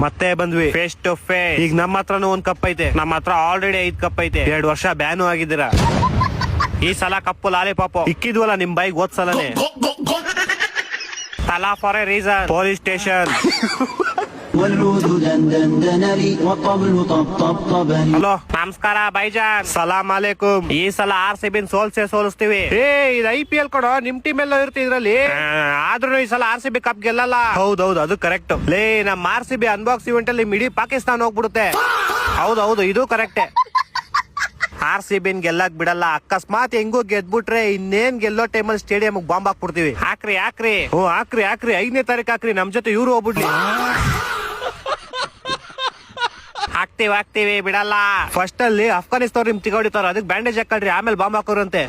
ಮತ್ತೆ ಬಂದ್ವಿ face to face. ಈಗ ನಮ್ಮ ಹತ್ರನೂ ಒಂದ್ ಕಪ್ ಐತೆ, ನಮ್ಮ ಹತ್ರ ಆಲ್ರೆಡಿ 5 ಕಪ್ ಐತೆ. 2 ವರ್ಷ ಬ್ಯಾನು ಆಗಿದ್ದೀರಾ. ಈ ಸಲ ಕಪ್ಪು ಲಾಲಿಪಾಪು ಇಕ್ಕಿದ್ವಲ್ಲ ನಿಮ್ ಬೈಕ್ ಓದ್ಸಲನೆ. ತಲಾ for A reason. Police station. Hello ನಮಸ್ಕಾರ ಬೈಜಾನ್. ಸಲಾಂ ಅಲೈಕುಂ. ಈ ಸಲ RCB ಸೋಲಿಸ್ತೀವಿ. ಇದು IPL ಕೊಡೋ, ನಿಮ್ ಟೀಮ್ ಎಲ್ಲ ಇರ್ತಿದ್ರಲ್ಲಿ. ಆದ್ರೂ ಈ ಸಲ RCB ಕಪ್ ಗೆಲ್ಲಲ್ಲ. ಹೌದೌದು, ಅದು ಕರೆಕ್ಟ್. ಲೇ ನಮ್ RCB ಅನ್ಬಾಕ್ಸ್ ಇವೆಂಟ್ ಅಲ್ಲಿ ಮಿಡಿ ಪಾಕಿಸ್ತಾನ ಹೋಗ್ಬಿಡುತ್ತೆ. ಹೌದೌದು, ಇದು ಕರೆಕ್ಟ್. RCB ಗೆಲ್ಲಕ್ ಬಿಡಲ್ಲ. ಅಕಸ್ಮಾತ್ ಹೆಂಗೋ ಗೆದ್ಬಿಟ್ರೆ ಇನ್ನೇನ್ ಗೆಲ್ಲೋ ಟೈಮಲ್ಲಿ ಸ್ಟೇಡಿಯಂ ಬಾಂಬ್ ಹಾಕ್ಬಿಡ್ತೀವಿ. ಹಾಕ್ರಿ. ಓ ಹಾಕ್ರಿ 5ನೇ ತಾರೀಕು ಹಾಕ್ರಿ. ನಮ್ ಜೊತೆ ಇವ್ರು ಹೋಗ್ಬಿಡ್ಲಿ. ಹಾಕ್ತಿವಿ ಬಿಡಲ್ಲ. ಫಸ್ಟ್ ಅಲ್ಲಿ ಅಫ್ಘಾನಿಸ್ತಾನ ನಿಮ್ ತಿಗೋಡಿತಾರ, ಅದಕ್ಕೆ ಬ್ಯಾಂಡೇಜ್ ಹಾಕಳ್ರಿ, ಆಮೇಲೆ ಬಾಂಬ್ ಹಾಕೋರಂತೆ.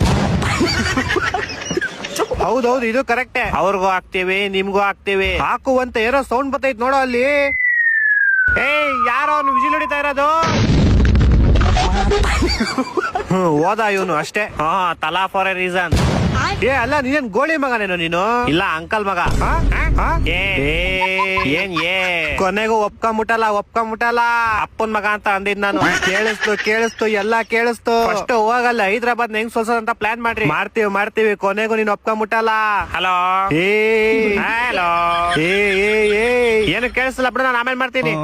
ಹೌದೌದು, ಇದು ಕರೆಕ್ಟೇ. ಅವ್ರಿಗೂ ಹಾಕ್ತಿವಿ, ನಿಮ್ಗೂ ಹಾಕ್ತಿವಿ. ಹಾಕುವಂತ ಏನೋ ಸೌಂಡ್ ಬರ್ತೈತ್ ನೋಡೋ ಅಲ್ಲಿ. ಯಾರೋ ಅವ್ನು ವಿಜಿಲ್ ಹೊಡಿತಾ ಇರೋದು. ಓದ ಇವನು ಅಷ್ಟೇ. ತಲಾ ಫಾರ್ ಎ ರೀಸನ್. ಅಲ್ಲ ನೀನ್ ಗೋಳಿ ಮಗನೇನು ನೀನು? ಇಲ್ಲ ಅಂಕಲ್ ಮಗ. ಕೊನೆಗೂ ಒಪ್ಕೊಂಬಿಟ್ಟಲ್ಲ. ಅಪ್ಪನ್ ಮಗ ಅಂತ ಅಂದಿದ್ ನಾನು. ಕೇಳಿಸ್ತು ಎಲ್ಲ ಕೇಳಿಸ್ತು. ಅಷ್ಟು ಹೋಗಲ್ಲ ಹೈದ್ರಾಬಾದ್ ಹೆಂಗ್ ಸೋಲ್ಸೋದಂತ ಪ್ಲಾನ್ ಮಾಡ್ತೀವಿ. ಕೊನೆಗೂ ನೀನ್ ಒಪ್ಕೊಂಬಿಟ್ಟಲ್ಲ. ಹಲೋ ಏನು ಕೇಳಿಸಲ್ಲ ಬಿಡು, ನಾನು ಆಮೇಲೆ ಮಾಡ್ತೀನಿ.